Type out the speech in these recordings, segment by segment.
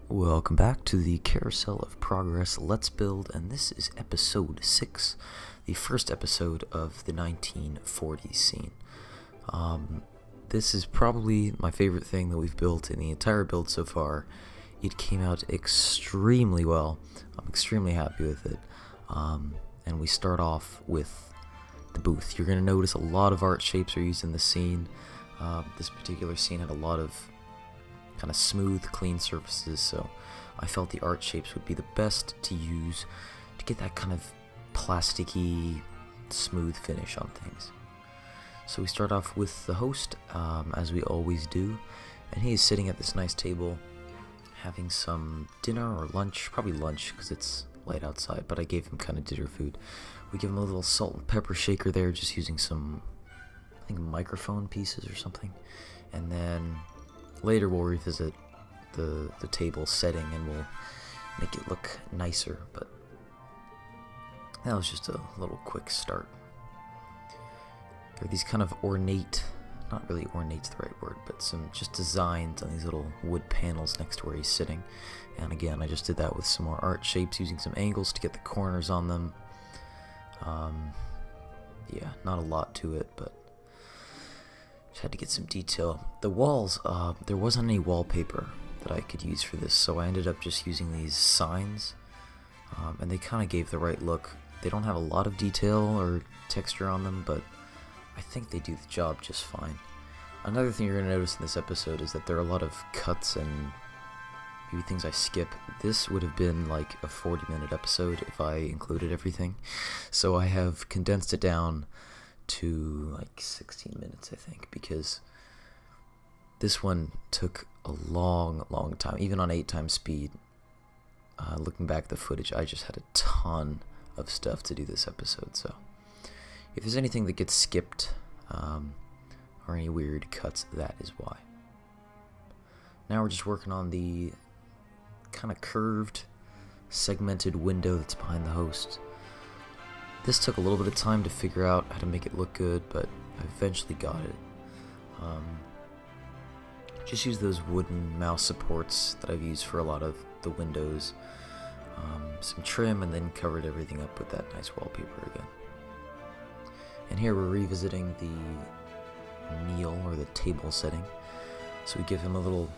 Welcome back to the Carousel of Progress Let's Build, and this is episode 6, the first episode of the 1940s scene. This is probably my favorite thing that we've built in the entire build so far. It came out extremely well. I'm extremely happy with it. And we start off with the booth. You're going to notice a lot of art shapes are used in the scene. This particular scene had a lot of kind of smooth, clean surfaces, so I felt the art shapes would be the best to use to get that kind of plasticky, smooth finish on things. So we start off with the host, as we always do, and he is sitting at this nice table having some dinner or lunch, probably lunch because it's light outside, but I gave him kind of dinner food. We give him a little salt and pepper shaker there, just using some, I think, microphone pieces or something, and then later we'll revisit the table setting and we'll make it look nicer, but that was just a little quick start. There are these kind of ornate, not really ornate's the right word, but some just designs on these little wood panels next to where he's sitting. And again, I just did that with some more art shapes using some angles to get the corners on them. Yeah, not a lot to it, but had to get some detail. The walls, there wasn't any wallpaper that I could use for this, so I ended up just using these signs, and they kind of gave the right look. They don't have a lot of detail or texture on them, but I think they do the job just fine. Another thing you're going to notice in this episode is that there are a lot of cuts and maybe things I skip. This would have been like a 40-minute episode if I included everything, so I have condensed it down to like 16 minutes, I think, because this one took a long time, even on 8 times speed. Looking back at the footage, I just had a ton of stuff to do this episode, so if there's anything that gets skipped or any weird cuts, that is why. Now we're just working on the kind of curved, segmented window that's behind the host. This took a little bit of time to figure out how to make it look good, but I eventually got it. Just use those wooden mouse supports that I've used for a lot of the windows. Some trim, and then covered everything up with that nice wallpaper again. And here we're revisiting the meal or the table setting. So we give him a little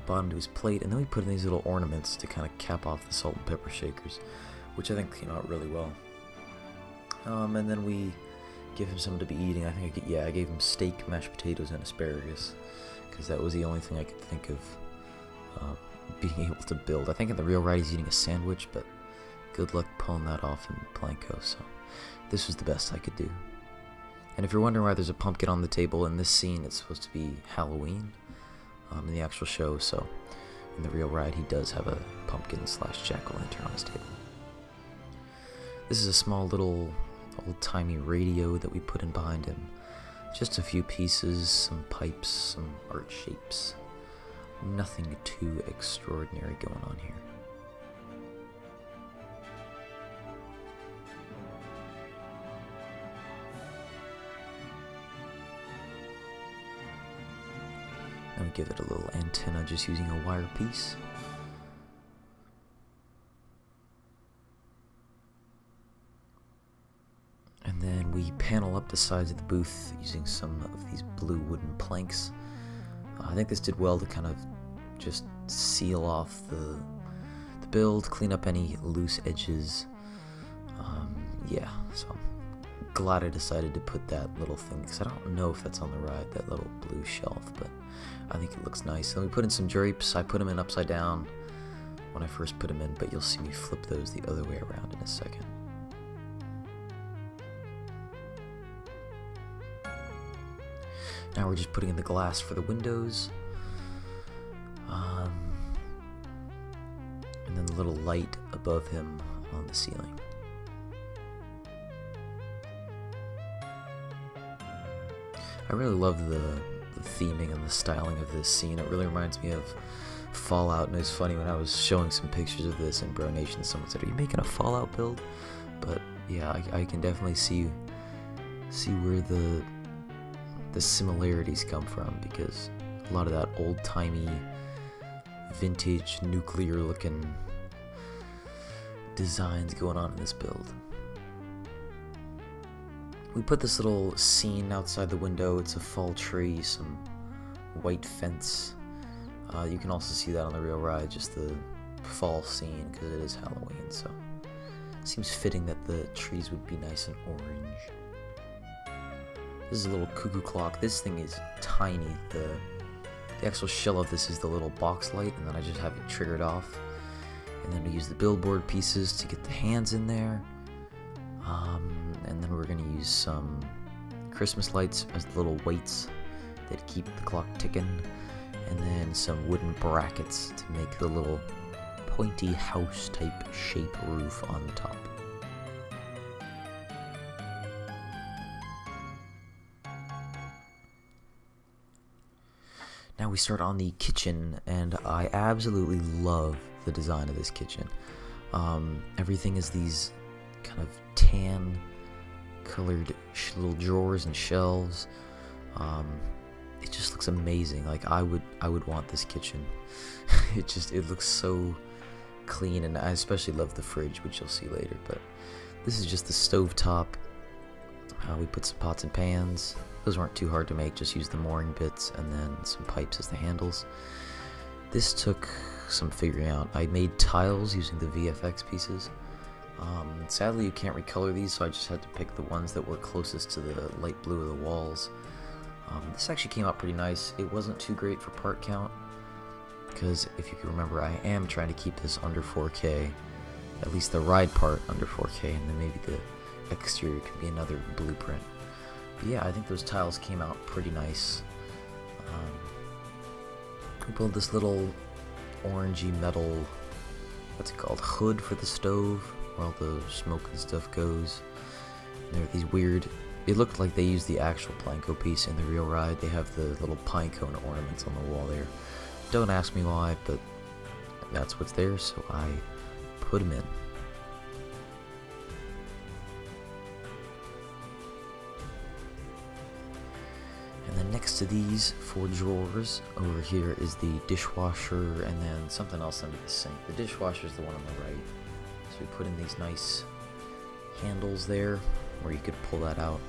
bottom to his plate, and then we put in these little ornaments to kind of cap off the salt and pepper shakers, which I think came out really well. And then we give him something to be eating. I think I gave him steak, mashed potatoes, and asparagus, because that was the only thing I could think of being able to build. I think in the real ride he's eating a sandwich, but good luck pulling that off in Planko, so this was the best I could do. And if you're wondering why there's a pumpkin on the table in this scene, it's supposed to be Halloween in the actual show, so in the real ride he does have a pumpkin / jack-o'-lantern on his table. This is a small little old-timey radio that we put in behind him. Just a few pieces, some pipes, some art shapes. Nothing too extraordinary going on here. Then we give it a little antenna just using a wire piece. And then we panel up the sides of the booth using some of these blue wooden planks. I think this did well to kind of just seal off the build, clean up any loose edges. Yeah, so I'm glad I decided to put that little thing, because I don't know if that's on the ride, that little blue shelf, but I think it looks nice. Then we put in some drapes. I put them in upside down when I first put them in, but you'll see me flip those the other way around in a second. Now we're just putting in the glass for the windows, and then the little light above him on the ceiling. I really love the theming and the styling of this scene. It really reminds me of Fallout, and it was funny when I was showing some pictures of this in Bro Nation, someone said, "Are you making a Fallout build?" But yeah, I can definitely see where the similarities come from, because a lot of that old-timey vintage nuclear looking designs going on in this build. We put this little scene outside the window. It's a fall tree, some white fence. You can also see that on the real ride, just the fall scene, because it is Halloween, so it seems fitting that the trees would be nice and orange. This is a little cuckoo clock. This thing is tiny. The actual shell of this is the little box light, and then I just have it triggered off. And then we use the billboard pieces to get the hands in there. And then we're going to use some Christmas lights as little weights that keep the clock ticking. And then some wooden brackets to make the little pointy house type shape roof on the top. Now we start on the kitchen, and I absolutely love the design of this kitchen. Everything is these kind of tan colored little drawers and shelves. It just looks amazing. Like I would want this kitchen. It looks so clean, and I especially love the fridge, which you'll see later. But this is just the stovetop. We put some pots and pans. Those weren't too hard to make, just use the mooring bits and then some pipes as the handles. This took some figuring out. I made tiles using the VFX pieces. Sadly you can't recolor these, so I just had to pick the ones that were closest to the light blue of the walls. This actually came out pretty nice. It wasn't too great for part count, because if you can remember, I am trying to keep this under 4K, at least the ride part under 4K, and then maybe the exterior could be another blueprint. But yeah, I think those tiles came out pretty nice. We built this little orangey metal, what's it called, hood for the stove, where all the smoke and stuff goes. And there are these weird, it looked like they used the actual Planko piece in the real ride. They have the little pine cone ornaments on the wall there. Don't ask me why, but that's what's there, so I put them in. And then next to these 4 drawers, over here is the dishwasher, and then something else under the sink. The dishwasher is the one on the right. So we put in these nice handles there, where you could pull that out,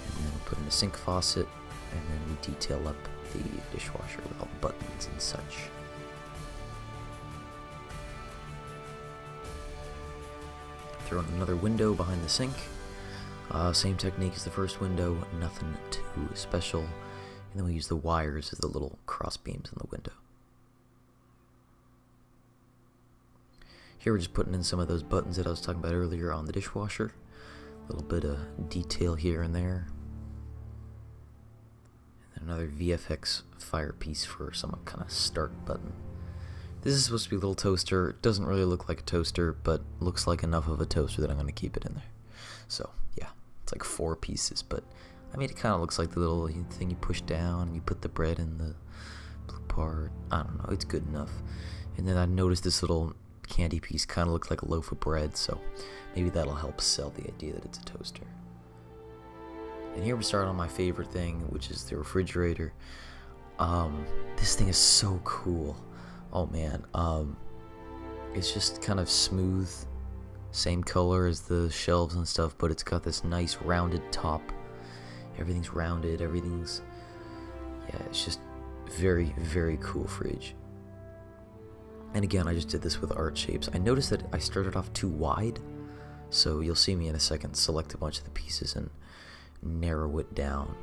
and then put in a sink faucet, and then we detail up the dishwasher with all the buttons and such. Throw in another window behind the sink. Same technique as the first window, nothing too special. And then we use the wires as the little cross beams in the window. Here we're just putting in some of those buttons that I was talking about earlier on the dishwasher. A little bit of detail here and there. And another VFX fire piece for some kind of start button. This is supposed to be a little toaster. It doesn't really look like a toaster, but looks like enough of a toaster that I'm going to keep it in there. So, yeah, it's like 4 pieces, but I mean, it kind of looks like the little thing you push down and you put the bread in the blue part. I don't know, it's good enough. And then I noticed this little candy piece kind of looks like a loaf of bread, so maybe that'll help sell the idea that it's a toaster. And here we start on my favorite thing, which is the refrigerator. This thing is so cool. Oh man, it's just kind of smooth, same color as the shelves and stuff, but it's got this nice rounded top. Everything's rounded, yeah, it's just very, very cool fridge. And again, I just did this with art shapes. I noticed that I started off too wide, so you'll see me in a second select a bunch of the pieces and narrow it down,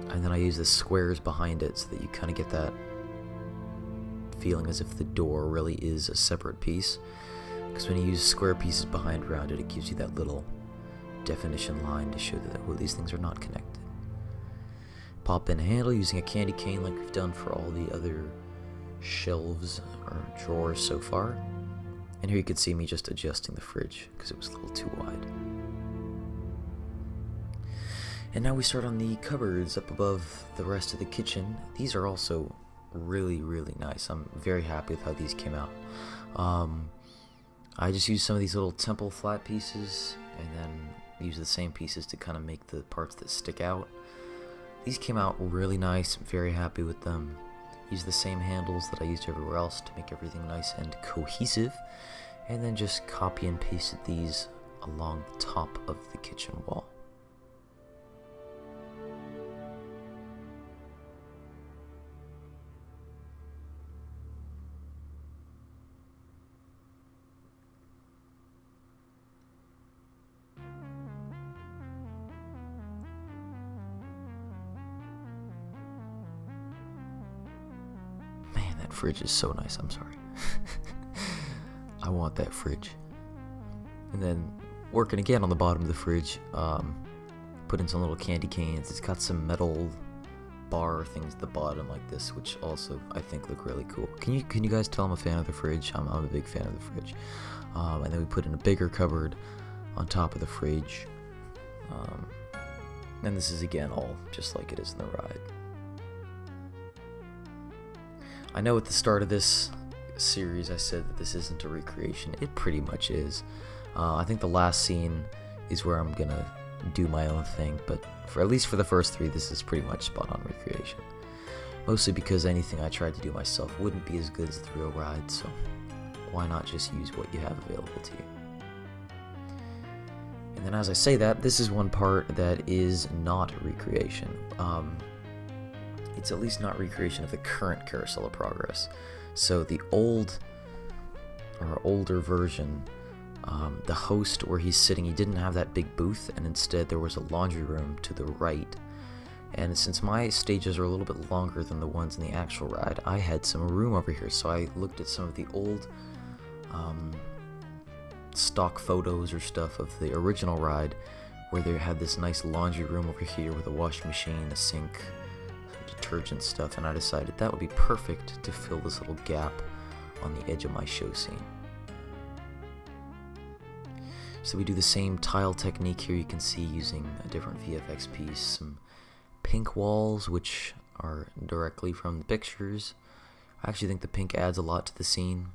and then I use the squares behind it so that you kind of get that feeling as if the door really is a separate piece, because when you use square pieces behind rounded, it gives you that little definition line to show that these things are not connected. Pop in a handle using a candy cane like we've done for all the other shelves or drawers so far. And here you can see me just adjusting the fridge because it was a little too wide. And now we start on the cupboards up above the rest of the kitchen. These are also really, really nice. I'm very happy with how these came out. I just used some of these little temple flat pieces and then use the same pieces to kind of make the parts that stick out. These came out really nice. I'm very happy with them. Use the same handles that I used everywhere else to make everything nice and cohesive. And then just copy and pasted these along the top of the kitchen wall. Man, that fridge is so nice, I'm sorry. I want that fridge. And then working again on the bottom of the fridge, put in some little candy canes. It's got some metal bar things at the bottom like this, which also I think look really cool. Can you guys tell I'm a fan of the fridge? I'm a big fan of the fridge. And then we put in a bigger cupboard on top of the fridge. And this is again all just like it is in the ride. I know at the start of this series I said that this isn't a recreation. It pretty much is. I think the last scene is where I'm gonna do my own thing, but for at least for the first three, this is pretty much spot on recreation. Mostly because anything I tried to do myself wouldn't be as good as the real ride, so why not just use what you have available to you? And then as I say that, this is one part that is not recreation. It's at least not recreation of the current Carousel of Progress. So the older version, the host where he's sitting, he didn't have that big booth, and instead there was a laundry room to the right. And since my stages are a little bit longer than the ones in the actual ride, I had some room over here, so I looked at some of the old stock photos or stuff of the original ride, where they had this nice laundry room over here with a washing machine, a sink, some detergent stuff, and I decided that would be perfect to fill this little gap on the edge of my show scene. So we do the same tile technique here. You can see using a different VFX piece, some pink walls, which are directly from the pictures. I actually think the pink adds a lot to the scene.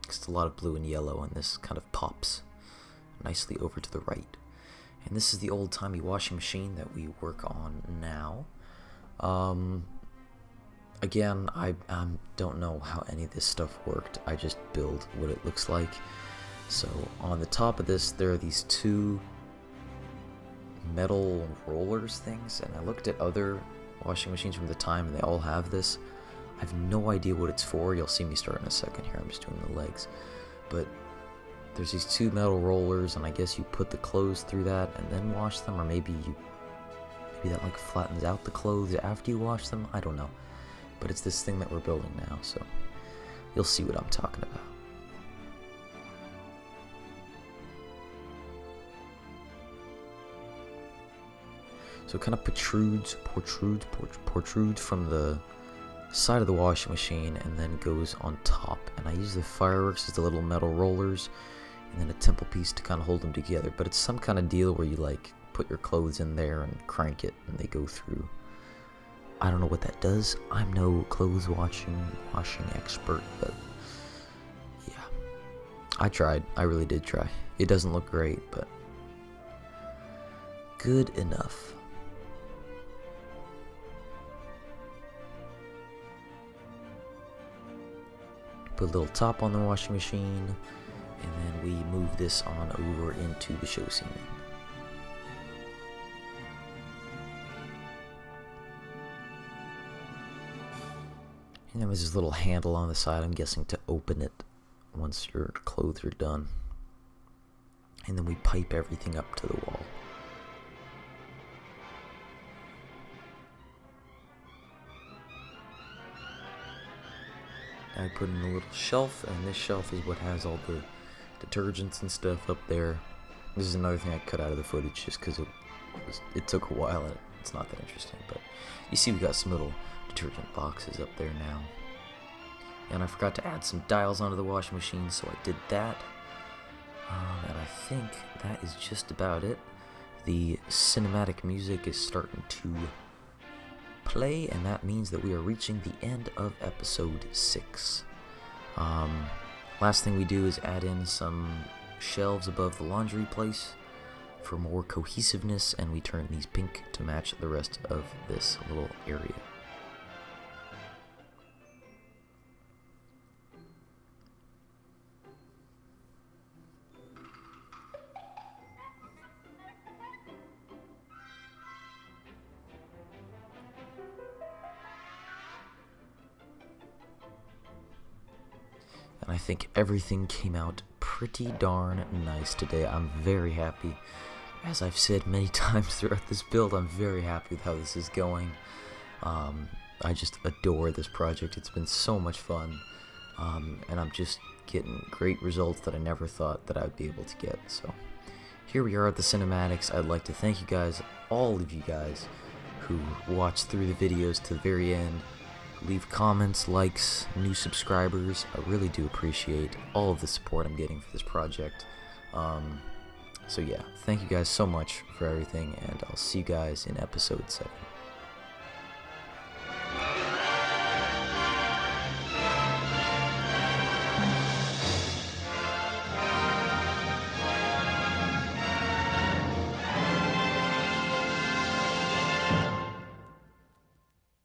It's a lot of blue and yellow, and this kind of pops nicely over to the right. And this is the old-timey washing machine that we work on now. Again, I don't know how any of this stuff worked. I just build what it looks like. So on the top of this, there are these two metal rollers things, and I looked at other washing machines from the time, and they all have this. I have no idea what it's for. You'll see me start in a second here. I'm just doing the legs. But there's these two metal rollers, and I guess you put the clothes through that and then wash them, or maybe that like flattens out the clothes after you wash them. I don't know. But it's this thing that we're building now, so you'll see what I'm talking about. So it kind of protrudes from the side of the washing machine and then goes on top. And I use the fireworks as the little metal rollers and then a temple piece to kind of hold them together. But it's some kind of deal where you like put your clothes in there and crank it and they go through. I don't know what that does. I'm no clothes washing expert, but yeah. I tried. I really did try. It doesn't look great, but good enough. Put a little top on the washing machine, and then we move this on over into the show scene. And there was this little handle on the side, I'm guessing to open it once your clothes are done. And then we pipe everything up to the wall. I put in a little shelf, and this shelf is what has all the detergents and stuff up there. This is another thing I cut out of the footage just because it took a while and it's not that interesting. But you see we got some little detergent boxes up there now. And I forgot to add some dials onto the washing machine, so I did that. And I think that is just about it. The cinematic music is starting to play, and that means that we are reaching the end of episode 6. Last thing we do is add in some shelves above the laundry place for more cohesiveness, and we turn these pink to match the rest of this little area. and I think everything came out pretty darn nice today. I'm very happy. As I've said many times throughout this build, I'm very happy with how this is going. I just adore this project. It's been so much fun, and I'm just getting great results that I never thought that I would be able to get. So here we are at the cinematics. I'd like to thank you guys, all of you guys, who watched through the videos to the very end. Leave comments, likes, new subscribers. I really do appreciate all of the support I'm getting for this project. So yeah, thank you guys so much for everything, and I'll see you guys in episode 7.